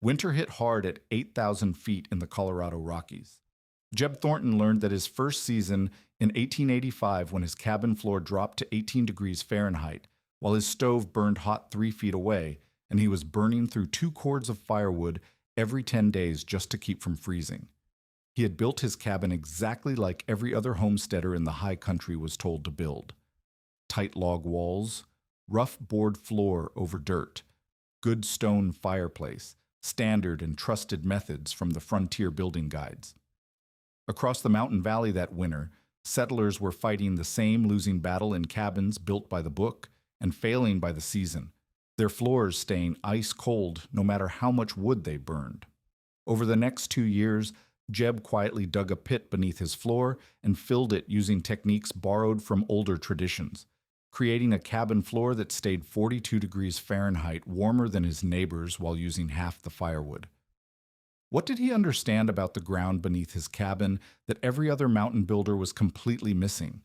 Winter hit hard at 8,000 feet in the Colorado Rockies. Jeb Thornton learned that his first season in 1885, when his cabin floor dropped to 18 degrees Fahrenheit, while his stove burned hot 3 feet away, and he was burning through 2 cords of firewood every 10 days just to keep from freezing. He had built his cabin exactly like every other homesteader in the high country was told to build. Tight log walls, rough board floor over dirt, good stone fireplace, standard and trusted methods from the frontier building guides. Across the mountain valley that winter, settlers were fighting the same losing battle in cabins built by the book and failing by the season, their floors staying ice cold no matter how much wood they burned. Over the next 2 years, Jeb quietly dug a pit beneath his floor and filled it using techniques borrowed from older traditions, creating a cabin floor that stayed 42 degrees Fahrenheit warmer than his neighbors while using half the firewood. What did he understand about the ground beneath his cabin that every other mountain builder was completely missing?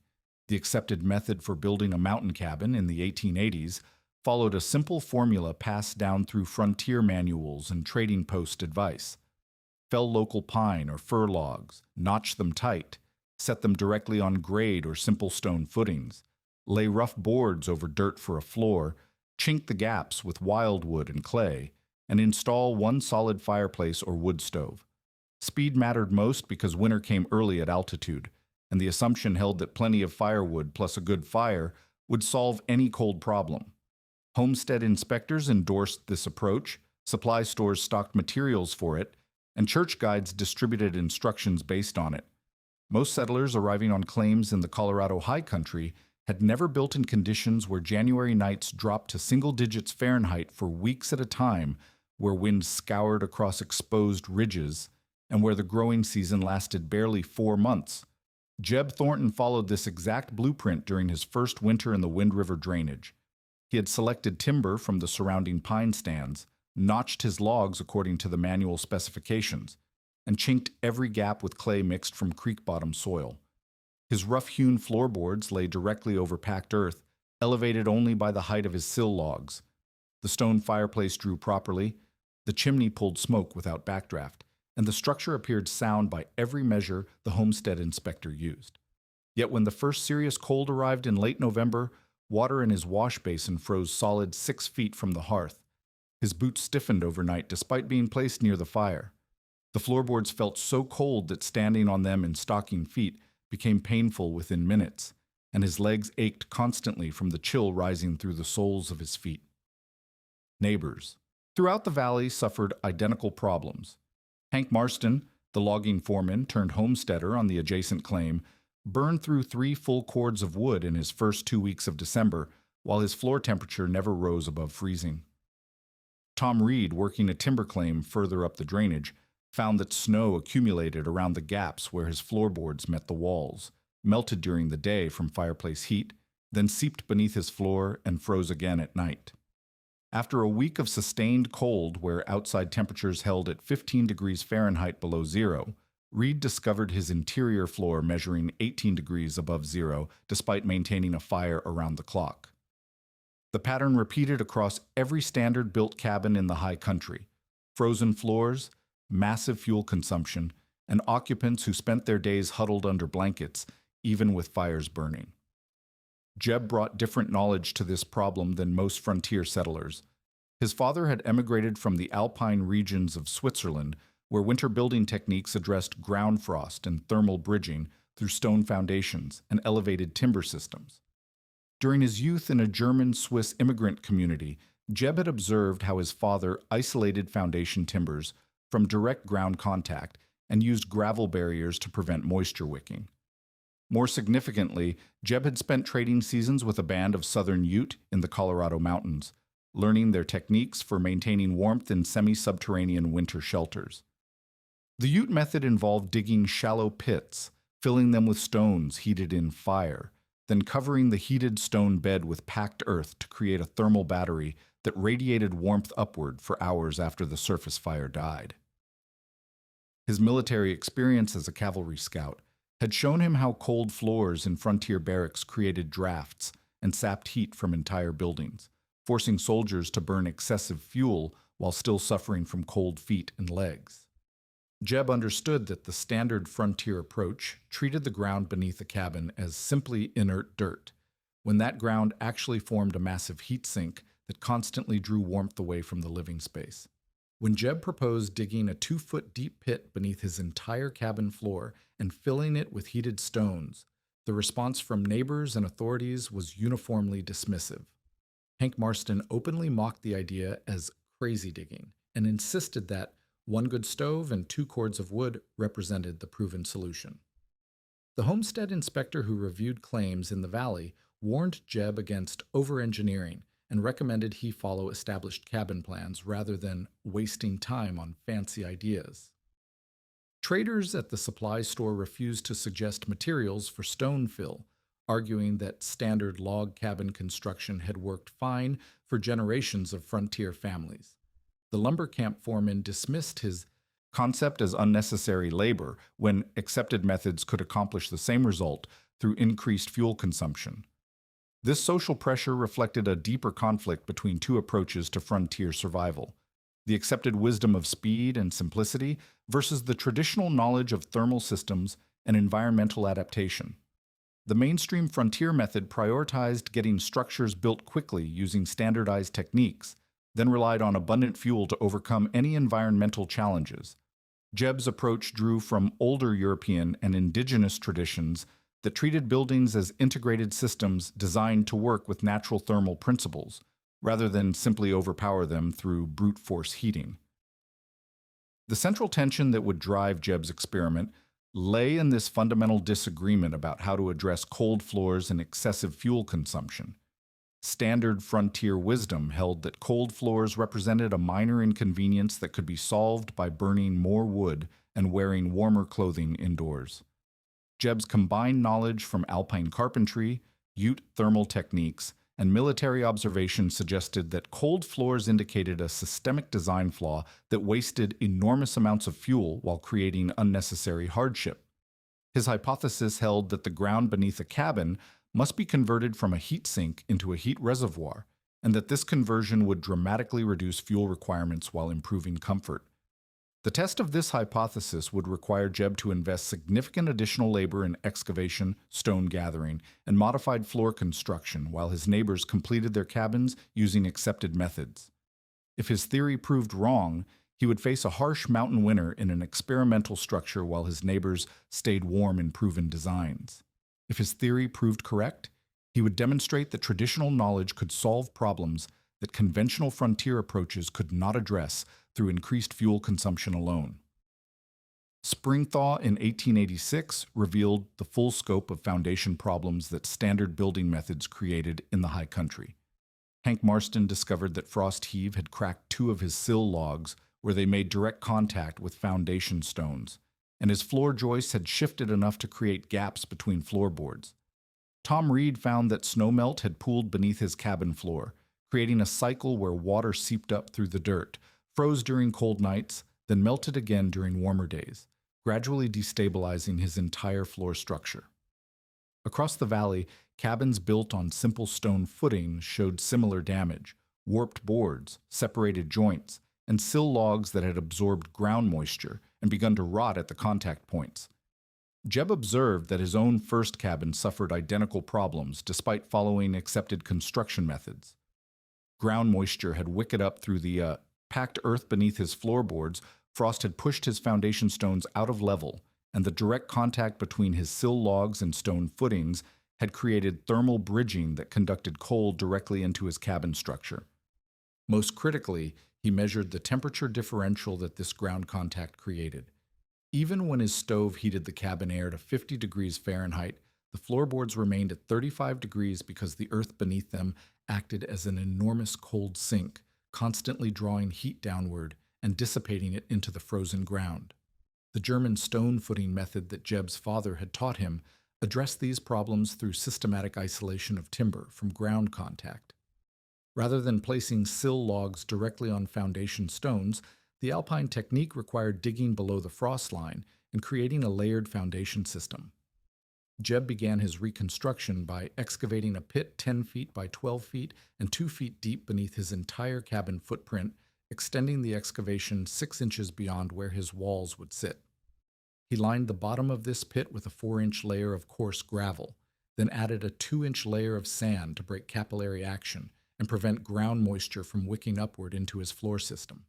The accepted method for building a mountain cabin in the 1880s followed a simple formula passed down through frontier manuals and trading post advice. Fell local pine or fir logs, notch them tight, set them directly on grade or simple stone footings, lay rough boards over dirt for a floor, chink the gaps with wildwood and clay, and install one solid fireplace or wood stove. Speed mattered most because winter came early at altitude, and the assumption held that plenty of firewood plus a good fire would solve any cold problem. Homestead inspectors endorsed this approach, supply stores stocked materials for it, and church guides distributed instructions based on it. Most settlers arriving on claims in the Colorado high country had never built in conditions where January nights dropped to single digits Fahrenheit for weeks at a time, where winds scoured across exposed ridges, and where the growing season lasted barely 4 months. Jeb Thornton followed this exact blueprint during his first winter in the Wind River drainage. He had selected timber from the surrounding pine stands, notched his logs according to the manual specifications, and chinked every gap with clay mixed from creek-bottom soil. His rough-hewn floorboards lay directly over packed earth, elevated only by the height of his sill logs. The stone fireplace drew properly, the chimney pulled smoke without backdraft, and the structure appeared sound by every measure the homestead inspector used. Yet when the first serious cold arrived in late November, water in his wash basin froze solid 6 feet from the hearth. His boots stiffened overnight despite being placed near the fire. The floorboards felt so cold that standing on them in stocking feet became painful within minutes, and his legs ached constantly from the chill rising through the soles of his feet. Neighbors throughout the valley suffered identical problems. Hank Marston, the logging foreman turned homesteader on the adjacent claim, burned through 3 full cords of wood in his first 2 weeks of December, while his floor temperature never rose above freezing. Tom Reed, working a timber claim further up the drainage, found that snow accumulated around the gaps where his floorboards met the walls, melted during the day from fireplace heat, then seeped beneath his floor and froze again at night. After a week of sustained cold where outside temperatures held at 15 degrees Fahrenheit below zero, Reed discovered his interior floor measuring 18 degrees above zero despite maintaining a fire around the clock. The pattern repeated across every standard-built cabin in the high country: frozen floors, massive fuel consumption, and occupants who spent their days huddled under blankets, even with fires burning. Jeb brought different knowledge to this problem than most frontier settlers. His father had emigrated from the alpine regions of Switzerland, where winter building techniques addressed ground frost and thermal bridging through stone foundations and elevated timber systems. During his youth in a German-Swiss immigrant community, Jeb had observed how his father isolated foundation timbers from direct ground contact and used gravel barriers to prevent moisture wicking. More significantly, Jeb had spent trading seasons with a band of Southern Ute in the Colorado mountains, learning their techniques for maintaining warmth in semi-subterranean winter shelters. The Ute method involved digging shallow pits, filling them with stones heated in fire, then covering the heated stone bed with packed earth to create a thermal battery that radiated warmth upward for hours after the surface fire died. His military experience as a cavalry scout had shown him how cold floors in frontier barracks created drafts and sapped heat from entire buildings, forcing soldiers to burn excessive fuel while still suffering from cold feet and legs. Jeb understood that the standard frontier approach treated the ground beneath the cabin as simply inert dirt, when that ground actually formed a massive heat sink that constantly drew warmth away from the living space. When Jeb proposed digging a 2-foot deep pit beneath his entire cabin floor and filling it with heated stones, the response from neighbors and authorities was uniformly dismissive. Hank Marston openly mocked the idea as crazy digging and insisted that one good stove and 2 cords of wood represented the proven solution. The homestead inspector who reviewed claims in the valley warned Jeb against over-engineering and recommended he follow established cabin plans rather than wasting time on fancy ideas. Traders at the supply store refused to suggest materials for stone fill, arguing that standard log cabin construction had worked fine for generations of frontier families. The lumber camp foreman dismissed his concept as unnecessary labor when accepted methods could accomplish the same result through increased fuel consumption. This social pressure reflected a deeper conflict between 2 approaches to frontier survival: the accepted wisdom of speed and simplicity versus the traditional knowledge of thermal systems and environmental adaptation. The mainstream frontier method prioritized getting structures built quickly using standardized techniques, then relied on abundant fuel to overcome any environmental challenges. Jeb's approach drew from older European and indigenous traditions that treated buildings as integrated systems designed to work with natural thermal principles, rather than simply overpower them through brute force heating. The central tension that would drive Jeb's experiment lay in this fundamental disagreement about how to address cold floors and excessive fuel consumption. Standard frontier wisdom held that cold floors represented a minor inconvenience that could be solved by burning more wood and wearing warmer clothing indoors. Jeb's combined knowledge from alpine carpentry, Ute thermal techniques, and military observation suggested that cold floors indicated a systemic design flaw that wasted enormous amounts of fuel while creating unnecessary hardship. His hypothesis held that the ground beneath a cabin must be converted from a heat sink into a heat reservoir, and that this conversion would dramatically reduce fuel requirements while improving comfort. The test of this hypothesis would require Jeb to invest significant additional labor in excavation, stone gathering, and modified floor construction while his neighbors completed their cabins using accepted methods. If his theory proved wrong, he would face a harsh mountain winter in an experimental structure while his neighbors stayed warm in proven designs. If his theory proved correct, he would demonstrate that traditional knowledge could solve problems that conventional frontier approaches could not address through increased fuel consumption alone. Spring thaw in 1886 revealed the full scope of foundation problems that standard building methods created in the high country. Hank Marston discovered that frost heave had cracked 2 of his sill logs where they made direct contact with foundation stones, and his floor joists had shifted enough to create gaps between floorboards. Tom Reed found that snowmelt had pooled beneath his cabin floor, creating a cycle where water seeped up through the dirt, froze during cold nights, then melted again during warmer days, gradually destabilizing his entire floor structure. Across the valley, cabins built on simple stone footings showed similar damage: warped boards, separated joints, and sill logs that had absorbed ground moisture and begun to rot at the contact points. Jeb observed that his own first cabin suffered identical problems despite following accepted construction methods. Ground moisture had wicked up through the packed earth beneath his floorboards. Frost had pushed his foundation stones out of level, and the direct contact between his sill logs and stone footings had created thermal bridging that conducted cold directly into his cabin structure. Most critically, he measured the temperature differential that this ground contact created. Even when his stove heated the cabin air to 50 degrees Fahrenheit, the floorboards remained at 35 degrees because the earth beneath them acted as an enormous cold sink, constantly drawing heat downward and dissipating it into the frozen ground. The German stone footing method that Jeb's father had taught him addressed these problems through systematic isolation of timber from ground contact. Rather than placing sill logs directly on foundation stones, the alpine technique required digging below the frost line and creating a layered foundation system. Jeb began his reconstruction by excavating a pit 10 feet by 12 feet and 2 feet deep beneath his entire cabin footprint extending the excavation 6 inches beyond where his walls would sit. He lined the bottom of this pit with a 4-inch layer of coarse gravel, then added a 2-inch layer of sand to break capillary action and prevent ground moisture from wicking upward into his floor system.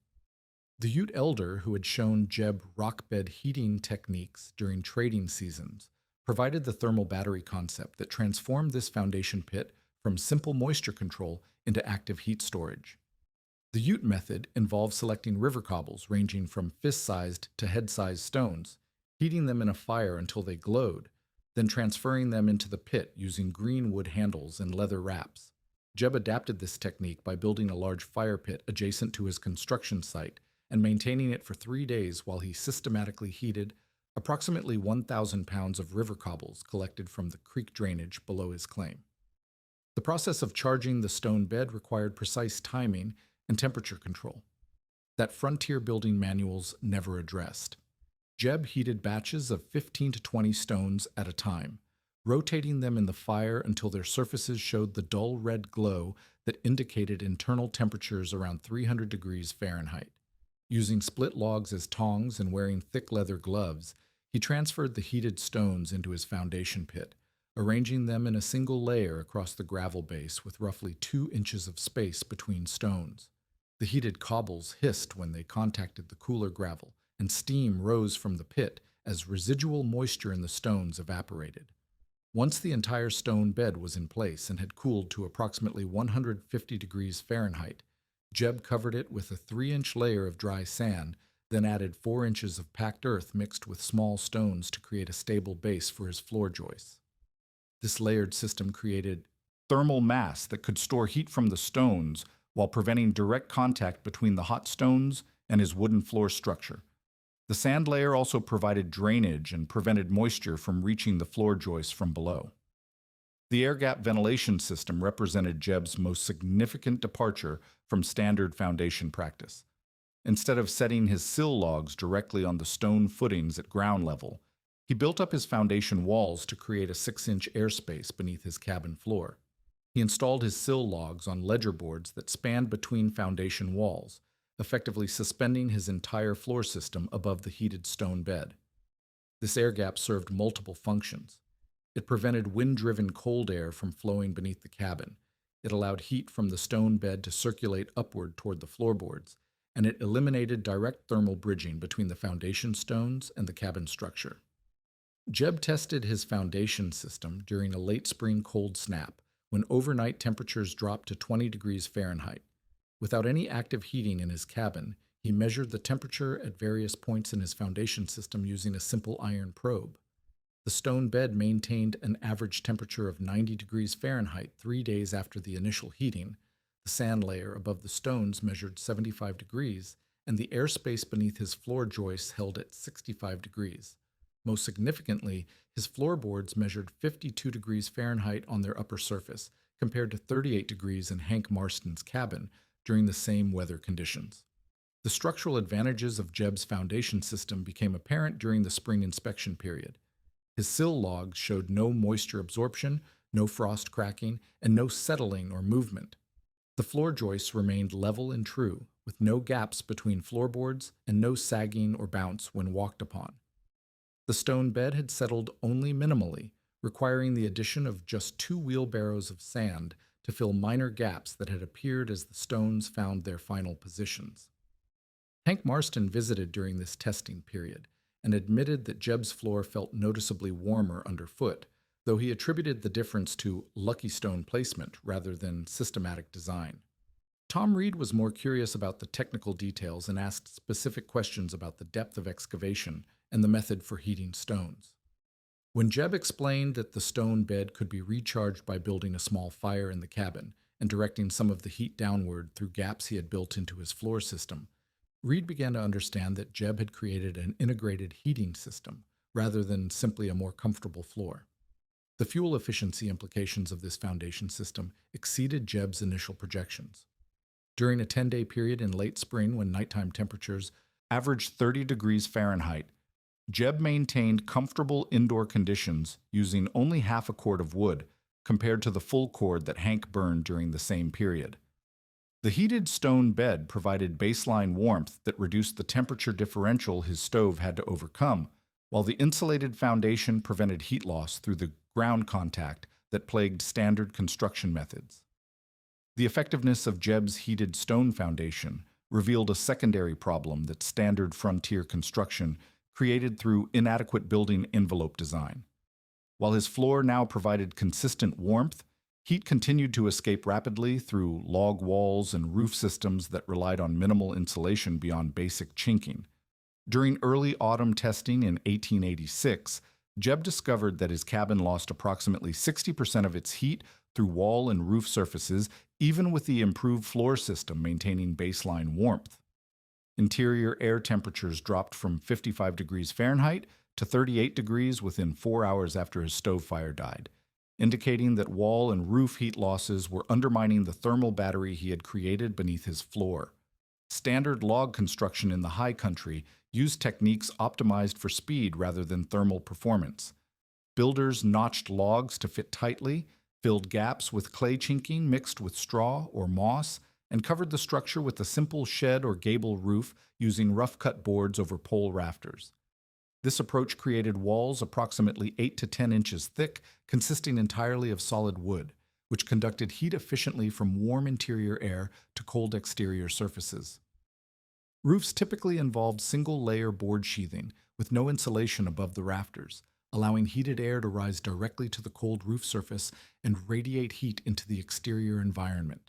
The Ute elder, who had shown Jeb rockbed heating techniques during trading seasons, provided the thermal battery concept that transformed this foundation pit from simple moisture control into active heat storage. The Ute method involved selecting river cobbles ranging from fist-sized to head-sized stones, heating them in a fire until they glowed, then transferring them into the pit using green wood handles and leather wraps. Jeb adapted this technique by building a large fire pit adjacent to his construction site and maintaining it for 3 days while he systematically heated approximately 1,000 pounds of river cobbles collected from the creek drainage below his claim. The process of charging the stone bed required precise timing and temperature control that frontier building manuals never addressed. Jeb heated batches of 15 to 20 stones at a time, rotating them in the fire until their surfaces showed the dull red glow that indicated internal temperatures around 300 degrees Fahrenheit. Using split logs as tongs and wearing thick leather gloves, he transferred the heated stones into his foundation pit, arranging them in a single layer across the gravel base with roughly 2 inches of space between stones. The heated cobbles hissed when they contacted the cooler gravel, and steam rose from the pit as residual moisture in the stones evaporated. Once the entire stone bed was in place and had cooled to approximately 150 degrees Fahrenheit, Jeb covered it with a 3-inch layer of dry sand, then added 4 inches of packed earth mixed with small stones to create a stable base for his floor joists. This layered system created thermal mass that could store heat from the stones while preventing direct contact between the hot stones and his wooden floor structure. The sand layer also provided drainage and prevented moisture from reaching the floor joists from below. The air gap ventilation system represented Jeb's most significant departure from standard foundation practice. Instead of setting his sill logs directly on the stone footings at ground level, he built up his foundation walls to create a 6-inch airspace beneath his cabin floor. He installed his sill logs on ledger boards that spanned between foundation walls, effectively suspending his entire floor system above the heated stone bed. This air gap served multiple functions. It prevented wind-driven cold air from flowing beneath the cabin. It allowed heat from the stone bed to circulate upward toward the floorboards, and it eliminated direct thermal bridging between the foundation stones and the cabin structure. Jeb tested his foundation system during a late spring cold snap when overnight temperatures dropped to 20 degrees Fahrenheit. Without any active heating in his cabin, he measured the temperature at various points in his foundation system using a simple iron probe. The stone bed maintained an average temperature of 90 degrees Fahrenheit 3 days after the initial heating. The sand layer above the stones measured 75 degrees, and the airspace beneath his floor joists held at 65 degrees. Most significantly, his floorboards measured 52 degrees Fahrenheit on their upper surface, compared to 38 degrees in Hank Marston's cabin during the same weather conditions. The structural advantages of Jeb's foundation system became apparent during the spring inspection period. His sill logs showed no moisture absorption, no frost cracking, and no settling or movement. The floor joists remained level and true, with no gaps between floorboards and no sagging or bounce when walked upon. The stone bed had settled only minimally, requiring the addition of just 2 wheelbarrows of sand to fill minor gaps that had appeared as the stones found their final positions. Hank Marston visited during this testing period and admitted that Jeb's floor felt noticeably warmer underfoot, though he attributed the difference to lucky stone placement rather than systematic design. Tom Reed was more curious about the technical details and asked specific questions about the depth of excavation and the method for heating stones. When Jeb explained that the stone bed could be recharged by building a small fire in the cabin and directing some of the heat downward through gaps he had built into his floor system, Reed began to understand that Jeb had created an integrated heating system rather than simply a more comfortable floor. The fuel efficiency implications of this foundation system exceeded Jeb's initial projections. During a 10-day period in late spring when nighttime temperatures averaged 30 degrees Fahrenheit, Jeb maintained comfortable indoor conditions using only half a cord of wood compared to the full cord that Hank burned during the same period. The heated stone bed provided baseline warmth that reduced the temperature differential his stove had to overcome, while the insulated foundation prevented heat loss through the ground contact that plagued standard construction methods. The effectiveness of Jebb's heated stone foundation revealed a secondary problem that standard frontier construction created through inadequate building envelope design. While his floor now provided consistent warmth, heat continued to escape rapidly through log walls and roof systems that relied on minimal insulation beyond basic chinking. During early autumn testing in 1886, Jebb discovered that his cabin lost approximately 60% of its heat through wall and roof surfaces, even with the improved floor system maintaining baseline warmth. Interior air temperatures dropped from 55 degrees Fahrenheit to 38 degrees within 4 hours after his stove fire died, indicating that wall and roof heat losses were undermining the thermal battery he had created beneath his floor. Standard log construction in the high country used techniques optimized for speed rather than thermal performance. Builders notched logs to fit tightly, filled gaps with clay chinking mixed with straw or moss, and covered the structure with a simple shed or gable roof using rough-cut boards over pole rafters. This approach created walls approximately 8 to 10 inches thick, consisting entirely of solid wood, which conducted heat efficiently from warm interior air to cold exterior surfaces. Roofs typically involved single-layer board sheathing with no insulation above the rafters, allowing heated air to rise directly to the cold roof surface and radiate heat into the exterior environment.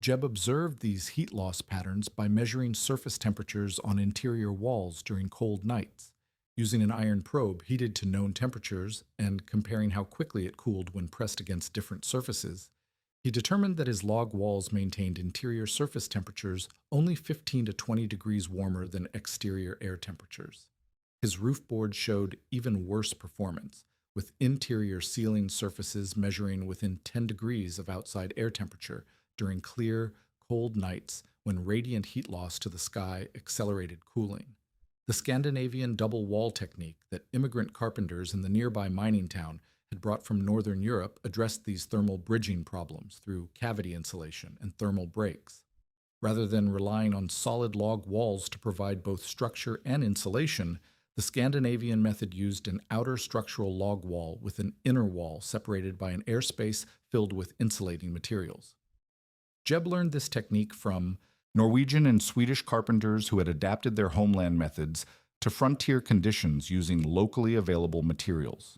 Jebb observed these heat loss patterns by measuring surface temperatures on interior walls during cold nights, using an iron probe heated to known temperatures and comparing how quickly it cooled when pressed against different surfaces. He determined that his log walls maintained interior surface temperatures only 15 to 20 degrees warmer than exterior air temperatures. His roof board showed even worse performance, with interior ceiling surfaces measuring within 10 degrees of outside air temperature during clear, cold nights when radiant heat loss to the sky accelerated cooling. The Scandinavian double wall technique that immigrant carpenters in the nearby mining town had brought from Northern Europe addressed these thermal bridging problems through cavity insulation and thermal breaks. Rather than relying on solid log walls to provide both structure and insulation, the Scandinavian method used an outer structural log wall with an inner wall separated by an airspace filled with insulating materials. Jebb learned this technique from Norwegian and Swedish carpenters who had adapted their homeland methods to frontier conditions using locally available materials.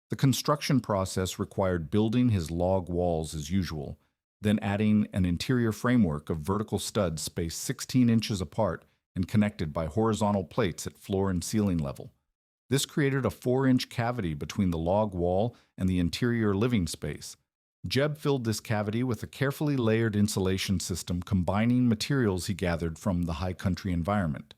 The construction process required building his log walls as usual, then adding an interior framework of vertical studs spaced 16 inches apart and connected by horizontal plates at floor and ceiling level. This created a 4-inch cavity between the log wall and the interior living space. Jebb filled this cavity with a carefully layered insulation system combining materials he gathered from the high country environment.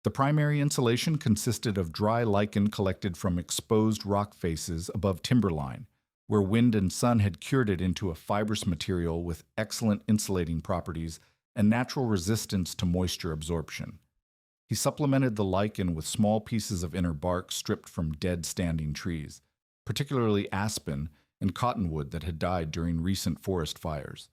The primary insulation consisted of dry lichen collected from exposed rock faces above timberline, where wind and sun had cured it into a fibrous material with excellent insulating properties and natural resistance to moisture absorption. He supplemented the lichen with small pieces of inner bark stripped from dead standing trees, particularly aspen and cottonwood that had died during recent forest fires.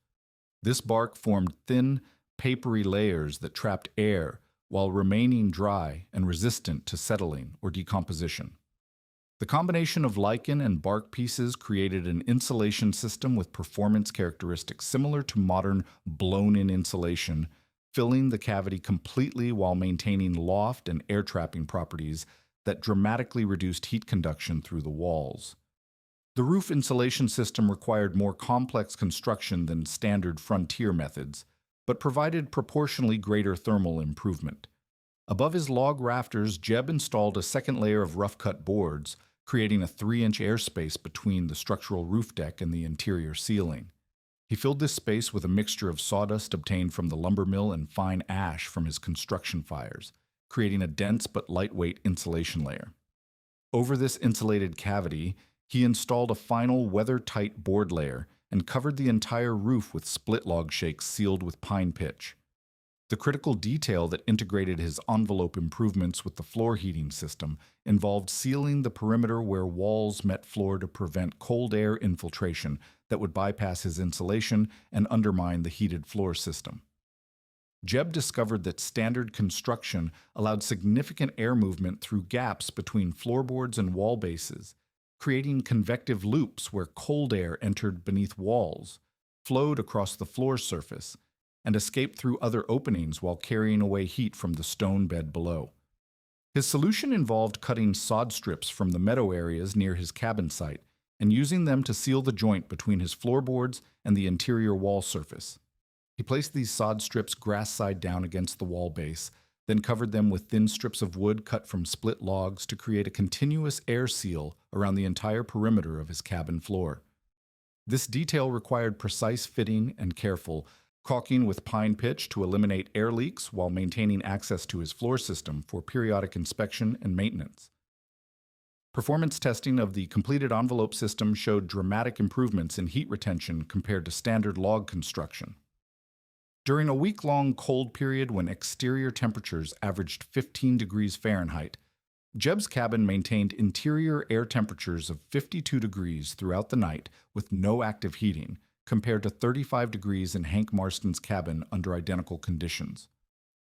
This bark formed thin, papery layers that trapped air while remaining dry and resistant to settling or decomposition. The combination of lichen and bark pieces created an insulation system with performance characteristics similar to modern blown-in insulation, filling the cavity completely while maintaining loft and air-trapping properties that dramatically reduced heat conduction through the walls. The roof insulation system required more complex construction than standard frontier methods, but provided proportionally greater thermal improvement. Above his log rafters, Jebb installed a second layer of rough-cut boards, creating a 3-inch airspace between the structural roof deck and the interior ceiling. He filled this space with a mixture of sawdust obtained from the lumber mill and fine ash from his construction fires, creating a dense but lightweight insulation layer. Over this insulated cavity, he installed a final weather-tight board layer and covered the entire roof with split log shakes sealed with pine pitch. The critical detail that integrated his envelope improvements with the floor heating system involved sealing the perimeter where walls met floor to prevent cold air infiltration that would bypass his insulation and undermine the heated floor system. Jeb discovered that standard construction allowed significant air movement through gaps between floorboards and wall bases, creating convective loops where cold air entered beneath walls, flowed across the floor surface, and escaped through other openings while carrying away heat from the stone bed below. His solution involved cutting sod strips from the meadow areas near his cabin site and using them to seal the joint between his floorboards and the interior wall surface. He placed these sod strips grass side down against the wall base, then covered them with thin strips of wood cut from split logs to create a continuous air seal around the entire perimeter of his cabin floor. This detail required precise fitting and careful caulking with pine pitch to eliminate air leaks while maintaining access to his floor system for periodic inspection and maintenance. Performance testing of the completed envelope system showed dramatic improvements in heat retention compared to standard log construction. During a week-long cold period when exterior temperatures averaged 15 degrees Fahrenheit, Jeb's cabin maintained interior air temperatures of 52 degrees throughout the night with no active heating, compared to 35 degrees in Hank Marston's cabin under identical conditions.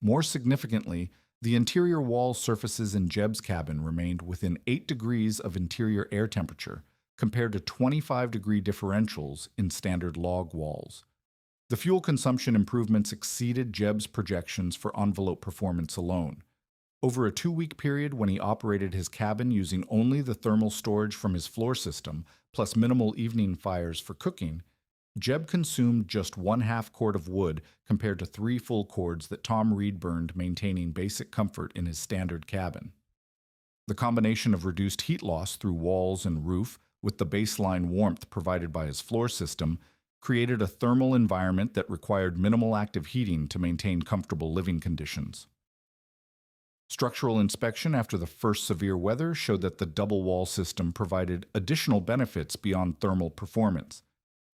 More significantly, the interior wall surfaces in Jeb's cabin remained within 8 degrees of interior air temperature, compared to 25-degree differentials in standard log walls. The fuel consumption improvements exceeded Jeb's projections for envelope performance alone. Over a 2-week period when he operated his cabin using only the thermal storage from his floor system, plus minimal evening fires for cooking, Jeb consumed just 1/2 cord of wood compared to 3 full cords that Tom Reed burned maintaining basic comfort in his standard cabin. The combination of reduced heat loss through walls and roof with the baseline warmth provided by his floor system created a thermal environment that required minimal active heating to maintain comfortable living conditions. Structural inspection after the first severe weather showed that the double wall system provided additional benefits beyond thermal performance.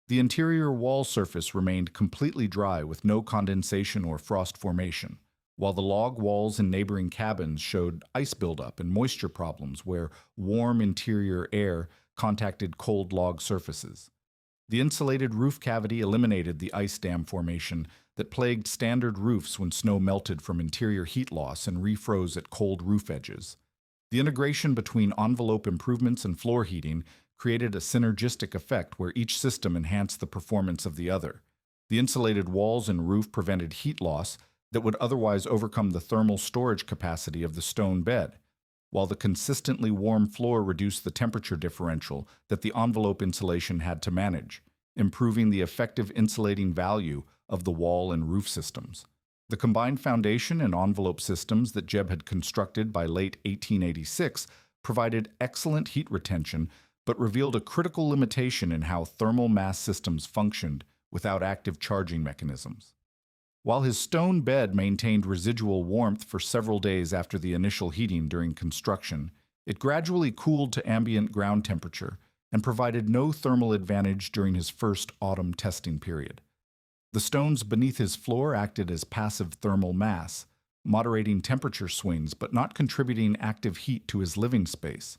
The interior wall surface remained completely dry with no condensation or frost formation, while the log walls in neighboring cabins showed ice buildup and moisture problems where warm interior air contacted cold log surfaces. The insulated roof cavity eliminated the ice dam formation that plagued standard roofs when snow melted from interior heat loss and refroze at cold roof edges. The integration between envelope improvements and floor heating created a synergistic effect where each system enhanced the performance of the other. The insulated walls and roof prevented heat loss that would otherwise overcome the thermal storage capacity of the stone bed, while the consistently warm floor reduced the temperature differential that the envelope insulation had to manage, improving the effective insulating value of the wall and roof systems. The combined foundation and envelope systems that Jeb had constructed by late 1886 provided excellent heat retention, but revealed a critical limitation in how thermal mass systems functioned without active charging mechanisms. While his stone bed maintained residual warmth for several days after the initial heating during construction, it gradually cooled to ambient ground temperature and provided no thermal advantage during his first autumn testing period. The stones beneath his floor acted as passive thermal mass, moderating temperature swings but not contributing active heat to his living space.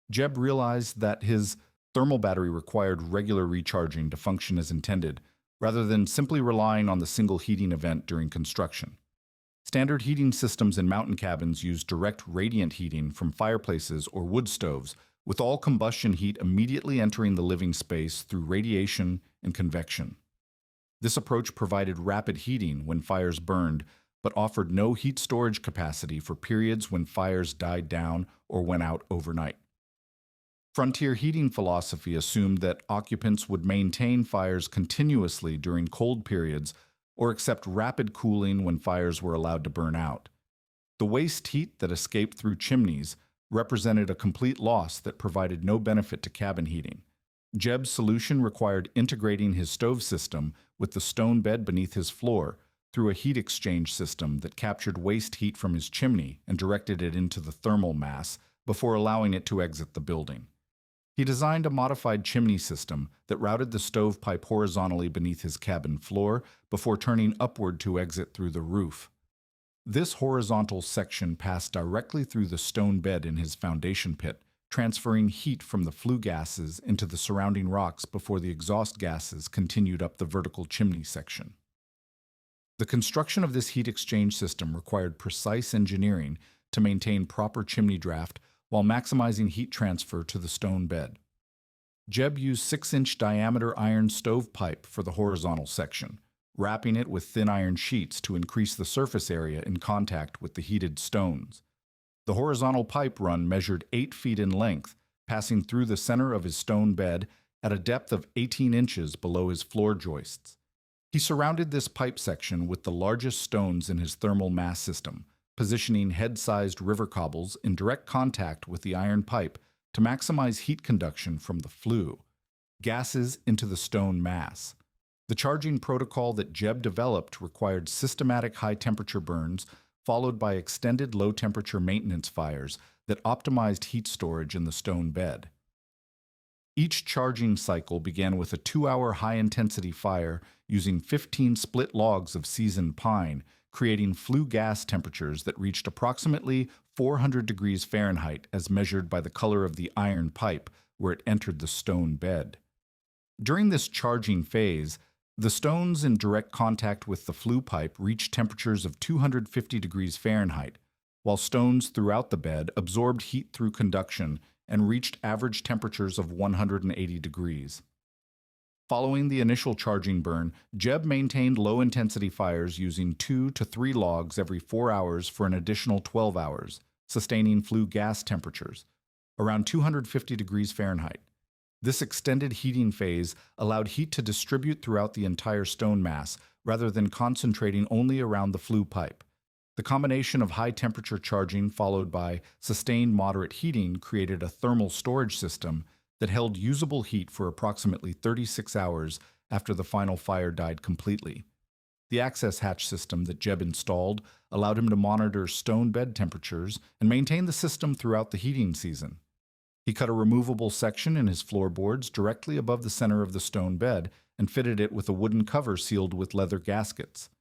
Jeb realized that his thermal battery required regular recharging to function as intended, rather than simply relying on the single heating event during construction. Standard heating systems in mountain cabins use direct radiant heating from fireplaces or wood stoves, with all combustion heat immediately entering the living space through radiation and convection. This approach provided rapid heating when fires burned, but offered no heat storage capacity for periods when fires died down or went out overnight. Frontier heating philosophy assumed that occupants would maintain fires continuously during cold periods or accept rapid cooling when fires were allowed to burn out. The waste heat that escaped through chimneys represented a complete loss that provided no benefit to cabin heating. Jeb's solution required integrating his stove system with the stone bed beneath his floor through a heat exchange system that captured waste heat from his chimney and directed it into the thermal mass before allowing it to exit the building. He designed a modified chimney system that routed the stovepipe horizontally beneath his cabin floor before turning upward to exit through the roof. This horizontal section passed directly through the stone bed in his foundation pit, transferring heat from the flue gases into the surrounding rocks before the exhaust gases continued up the vertical chimney section. The construction of this heat exchange system required precise engineering to maintain proper chimney draft while maximizing heat transfer to the stone bed. Jeb used 6-inch diameter iron stovepipe for the horizontal section, wrapping it with thin iron sheets to increase the surface area in contact with the heated stones. The horizontal pipe run measured 8 feet in length, passing through the center of his stone bed at a depth of 18 inches below his floor joists. He surrounded this pipe section with the largest stones in his thermal mass system, positioning head-sized river cobbles in direct contact with the iron pipe to maximize heat conduction from the flue gases into the stone mass. The charging protocol that Jeb developed required systematic high-temperature burns followed by extended low-temperature maintenance fires that optimized heat storage in the stone bed. Each charging cycle began with a 2-hour high-intensity fire using 15 split logs of seasoned pine, creating flue gas temperatures that reached approximately 400 degrees Fahrenheit as measured by the color of the iron pipe where it entered the stone bed. During this charging phase, the stones in direct contact with the flue pipe reached temperatures of 250 degrees Fahrenheit, while stones throughout the bed absorbed heat through conduction and reached average temperatures of 180 degrees. Following the initial charging burn, Jeb maintained low-intensity fires using 2 to 3 logs every 4 hours for an additional 12 hours, sustaining flue gas temperatures, around 250 degrees Fahrenheit. This extended heating phase allowed heat to distribute throughout the entire stone mass rather than concentrating only around the flue pipe. The combination of high-temperature charging followed by sustained moderate heating created a thermal storage system that held usable heat for approximately 36 hours after the final fire died completely. The access hatch system that Jeb installed allowed him to monitor stone bed temperatures and maintain the system throughout the heating season. He cut a removable section in his floorboards directly above the center of the stone bed and fitted it with a wooden cover sealed with leather gaskets.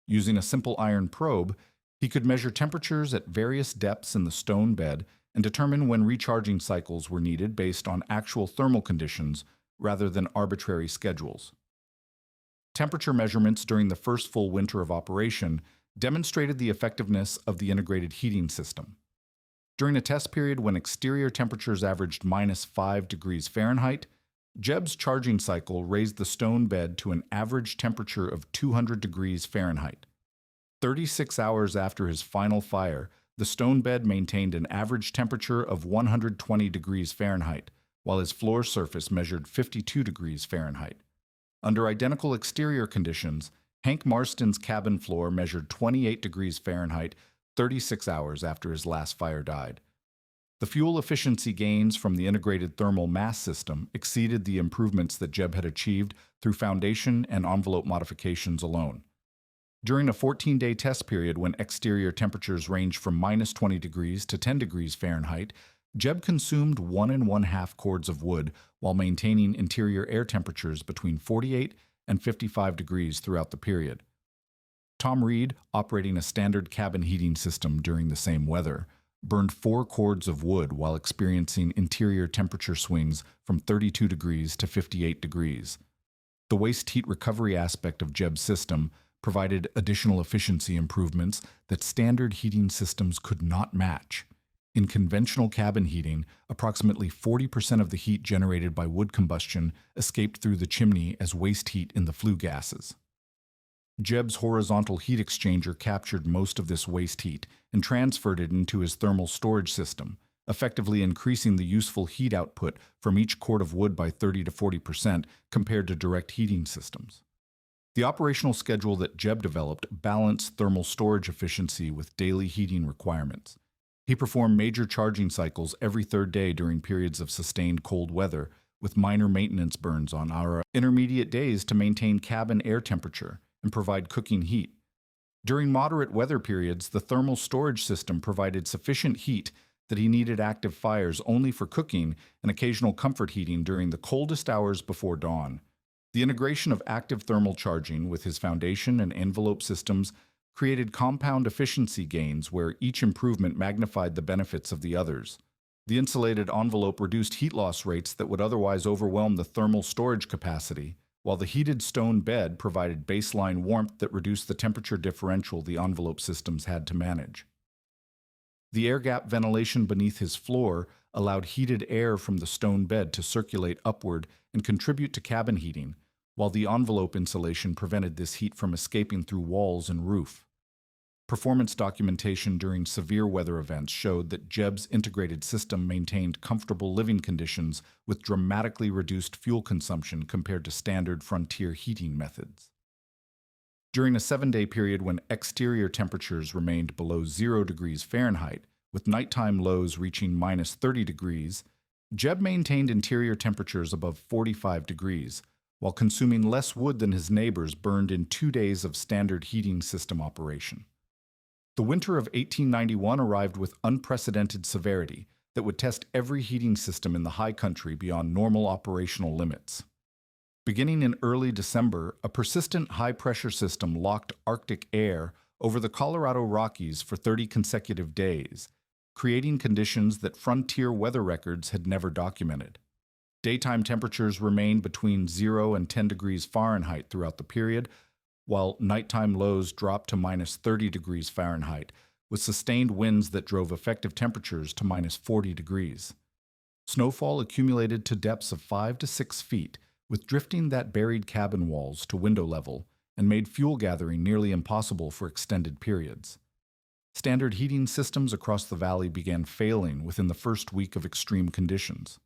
Using a simple iron probe, he could measure temperatures at various depths in the stone bed and determine when recharging cycles were needed based on actual thermal conditions rather than arbitrary schedules. Temperature measurements during the first full winter of operation demonstrated the effectiveness of the integrated heating system. During a test period when exterior temperatures averaged -5 degrees Fahrenheit, Jeb's charging cycle raised the stone bed to an average temperature of 200 degrees Fahrenheit. 36 hours after his final fire, the stone bed maintained an average temperature of 120 degrees Fahrenheit, while his floor surface measured 52 degrees Fahrenheit. Under identical exterior conditions, Hank Marston's cabin floor measured 28 degrees Fahrenheit 36 hours after his last fire died. The fuel efficiency gains from the integrated thermal mass system exceeded the improvements that Jeb had achieved through foundation and envelope modifications alone. During a 14-day test period when exterior temperatures ranged from -20 degrees to 10 degrees Fahrenheit, Jeb consumed 1 1/2 cords of wood while maintaining interior air temperatures between 48 and 55 degrees throughout the period. Tom Reed, operating a standard cabin heating system during the same weather, burned 4 cords of wood while experiencing interior temperature swings from 32 degrees to 58 degrees. The waste heat recovery aspect of Jeb's system provided additional efficiency improvements that standard heating systems could not match. In conventional cabin heating, approximately 40% of the heat generated by wood combustion escaped through the chimney as waste heat in the flue gases. Jeb's horizontal heat exchanger captured most of this waste heat and transferred it into his thermal storage system, effectively increasing the useful heat output from each cord of wood by 30 to 40% compared to direct heating systems. The operational schedule that Jeb developed balanced thermal storage efficiency with daily heating requirements. He performed major charging cycles every 3rd day during periods of sustained cold weather, with minor maintenance burns on our intermediate days to maintain cabin air temperature and provide cooking heat. During moderate weather periods, the thermal storage system provided sufficient heat that he needed active fires only for cooking and occasional comfort heating during the coldest hours before dawn. The integration of active thermal charging with his foundation and envelope systems created compound efficiency gains where each improvement magnified the benefits of the others. The insulated envelope reduced heat loss rates that would otherwise overwhelm the thermal storage capacity, while the heated stone bed provided baseline warmth that reduced the temperature differential the envelope systems had to manage. The air gap ventilation beneath his floor allowed heated air from the stone bed to circulate upward and contribute to cabin heating, while the envelope insulation prevented this heat from escaping through walls and roof. Performance documentation during severe weather events showed that Jebb's integrated system maintained comfortable living conditions with dramatically reduced fuel consumption compared to standard frontier heating methods. During a 7-day period when exterior temperatures remained below 0 degrees Fahrenheit, with nighttime lows reaching minus 30 degrees, Jebb maintained interior temperatures above 45 degrees, while consuming less wood than his neighbors burned in 2 days of standard heating system operation. The winter of 1891 arrived with unprecedented severity that would test every heating system in the high country beyond normal operational limits. Beginning in early December, a persistent high-pressure system locked Arctic air over the Colorado Rockies for 30 consecutive days, creating conditions that frontier weather records had never documented. Daytime temperatures remained between 0 and 10 degrees Fahrenheit throughout the period, while nighttime lows dropped to minus 30 degrees Fahrenheit, with sustained winds that drove effective temperatures to minus 40 degrees. Snowfall accumulated to depths of 5 to 6 feet, with drifting that buried cabin walls to window level and made fuel gathering nearly impossible for extended periods. Standard heating systems across the valley began failing within the first week of extreme conditions.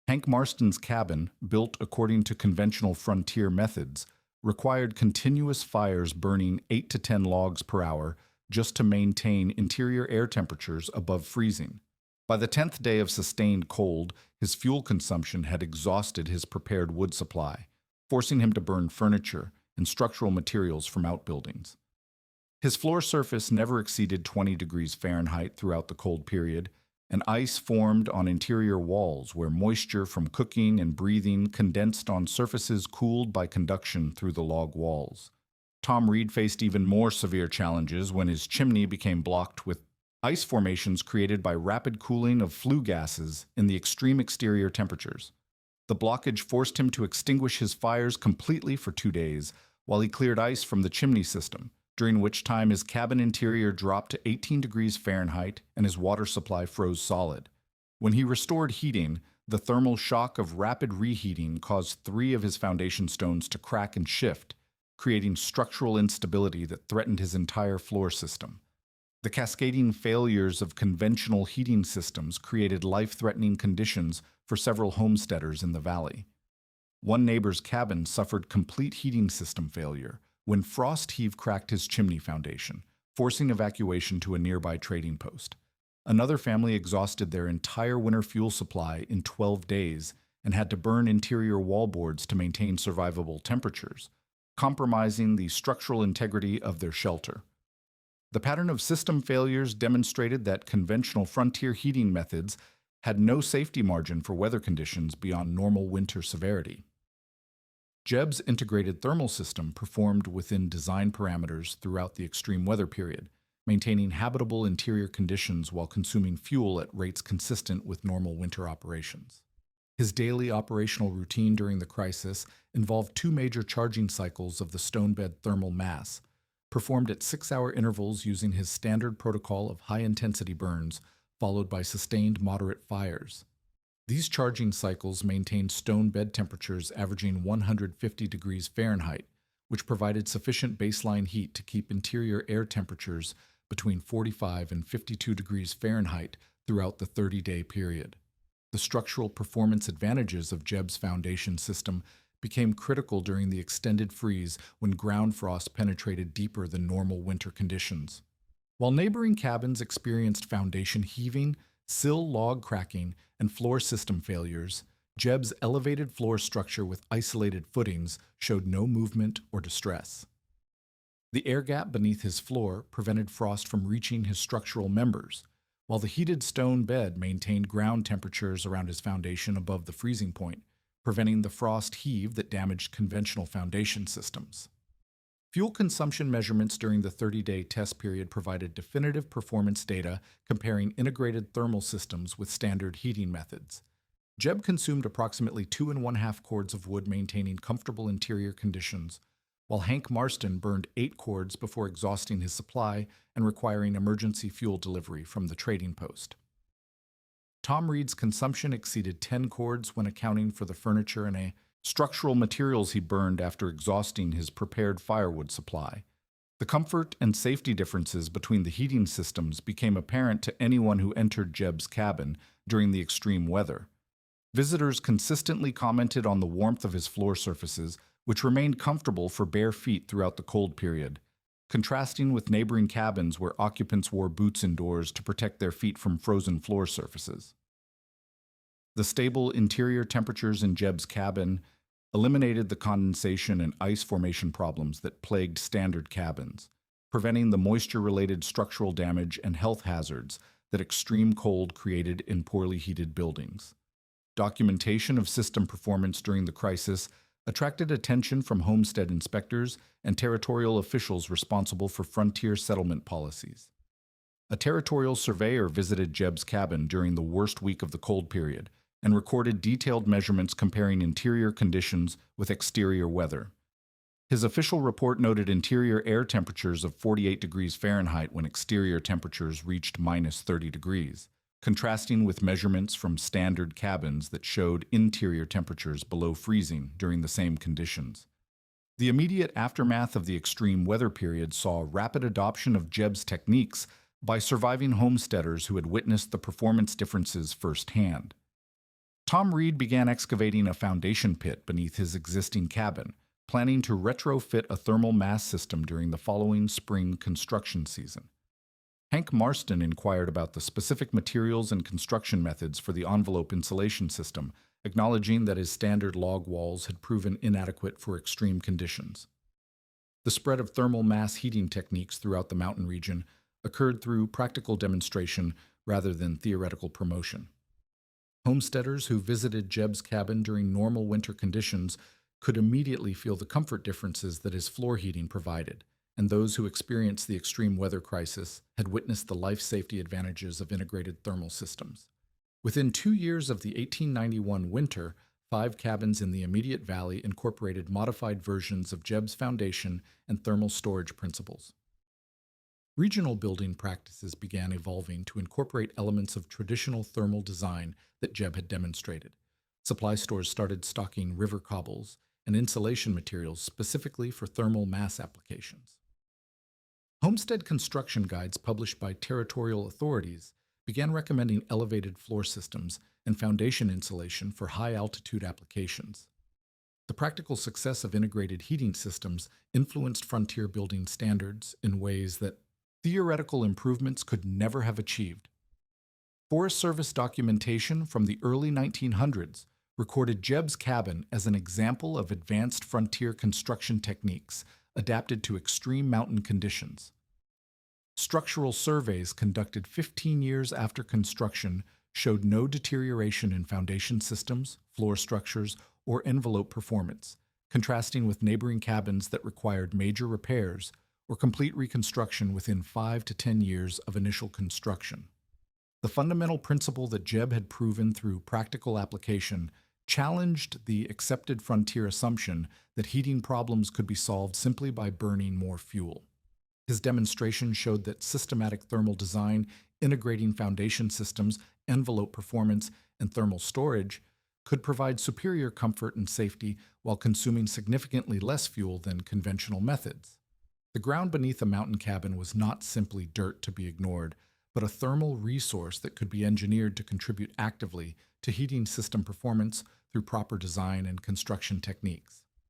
Hank Marston's cabin, built according to conventional frontier methods, required continuous fires burning 8 to 10 logs per hour just to maintain interior air temperatures above freezing. By the 10th day of sustained cold, his fuel consumption had exhausted his prepared wood supply, forcing him to burn furniture and structural materials from outbuildings. His floor surface never exceeded 20 degrees Fahrenheit throughout the cold period, and ice formed on interior walls where moisture from cooking and breathing condensed on surfaces cooled by conduction through the log walls. Tom Reed faced even more severe challenges when his chimney became blocked with ice formations created by rapid cooling of flue gases in the extreme exterior temperatures. The blockage forced him to extinguish his fires completely for 2 days while he cleared ice from the chimney system, during which time his cabin interior dropped to 18 degrees Fahrenheit and his water supply froze solid. When he restored heating, the thermal shock of rapid reheating caused 3 of his foundation stones to crack and shift, creating structural instability that threatened his entire floor system. The cascading failures of conventional heating systems created life-threatening conditions for several homesteaders in the valley. One neighbor's cabin suffered complete heating system failure when frost heave cracked his chimney foundation, forcing evacuation to a nearby trading post. Another family exhausted their entire winter fuel supply in 12 days and had to burn interior wallboards to maintain survivable temperatures, compromising the structural integrity of their shelter. The pattern of system failures demonstrated that conventional frontier heating methods had no safety margin for weather conditions beyond normal winter severity. Jebb's integrated thermal system performed within design parameters throughout the extreme weather period, maintaining habitable interior conditions while consuming fuel at rates consistent with normal winter operations. His daily operational routine during the crisis involved 2 major charging cycles of the stonebed thermal mass, performed at 6-hour intervals using his standard protocol of high-intensity burns, followed by sustained moderate fires. These charging cycles maintained stone bed temperatures averaging 150 degrees Fahrenheit, which provided sufficient baseline heat to keep interior air temperatures between 45 and 52 degrees Fahrenheit throughout the 30-day period. The structural performance advantages of Jebb's foundation system became critical during the extended freeze when ground frost penetrated deeper than normal winter conditions. While neighboring cabins experienced foundation heaving, sill log cracking, and floor system failures, Jebb's elevated floor structure with isolated footings showed no movement or distress. The air gap beneath his floor prevented frost from reaching his structural members, while the heated stone bed maintained ground temperatures around his foundation above the freezing point, preventing the frost heave that damaged conventional foundation systems. Fuel consumption measurements during the 30-day test period provided definitive performance data comparing integrated thermal systems with standard heating methods. Jeb consumed approximately 2.5 cords of wood, maintaining comfortable interior conditions, while Hank Marston burned 8 cords before exhausting his supply and requiring emergency fuel delivery from the trading post. Tom Reed's consumption exceeded 10 cords when accounting for the furniture and structural materials he burned after exhausting his prepared firewood supply. The comfort and safety differences between the heating systems became apparent to anyone who entered Jeb's cabin during the extreme weather. Visitors consistently commented on the warmth of his floor surfaces, which remained comfortable for bare feet throughout the cold period, contrasting with neighboring cabins where occupants wore boots indoors to protect their feet from frozen floor surfaces. The stable interior temperatures in Jeb's cabin eliminated the condensation and ice formation problems that plagued standard cabins, preventing the moisture-related structural damage and health hazards that extreme cold created in poorly heated buildings. Documentation of system performance during the crisis attracted attention from homestead inspectors and territorial officials responsible for frontier settlement policies. A territorial surveyor visited Jeb's cabin during the worst week of the cold period and recorded detailed measurements comparing interior conditions with exterior weather. His official report noted interior air temperatures of 48 degrees Fahrenheit when exterior temperatures reached -30 degrees, contrasting with measurements from standard cabins that showed interior temperatures below freezing during the same conditions. The immediate aftermath of the extreme weather period saw rapid adoption of Jeb's techniques by surviving homesteaders who had witnessed the performance differences firsthand. Tom Reed began excavating a foundation pit beneath his existing cabin, planning to retrofit a thermal mass system during the following spring construction season. Hank Marston inquired about the specific materials and construction methods for the envelope insulation system, acknowledging that his standard log walls had proven inadequate for extreme conditions. The spread of thermal mass heating techniques throughout the mountain region occurred through practical demonstration rather than theoretical promotion. Homesteaders who visited Jeb's cabin during normal winter conditions could immediately feel the comfort differences that his floor heating provided, and those who experienced the extreme weather crisis had witnessed the life safety advantages of integrated thermal systems. Within 2 years of the 1891 winter, 5 cabins in the immediate valley incorporated modified versions of Jeb's foundation and thermal storage principles. Regional building practices began evolving to incorporate elements of traditional thermal design that Jeb had demonstrated. Supply stores started stocking river cobbles and insulation materials specifically for thermal mass applications. Homestead construction guides published by territorial authorities began recommending elevated floor systems and foundation insulation for high-altitude applications. The practical success of integrated heating systems influenced frontier building standards in ways that theoretical improvements could never have achieved. Forest Service documentation from the early 1900s recorded Jeb's cabin as an example of advanced frontier construction techniques adapted to extreme mountain conditions. Structural surveys conducted 15 years after construction showed no deterioration in foundation systems, floor structures, or envelope performance, contrasting with neighboring cabins that required major repairs or complete reconstruction within 5 to 10 years of initial construction. The fundamental principle that Jeb had proven through practical application challenged the accepted frontier assumption that heating problems could be solved simply by burning more fuel. His demonstration showed that systematic thermal design, integrating foundation systems, envelope performance, and thermal storage could provide superior comfort and safety while consuming significantly less fuel than conventional methods. The ground beneath a mountain cabin was not simply dirt to be ignored, but a thermal resource that could be engineered to contribute actively to heating system performance through proper design and construction techniques.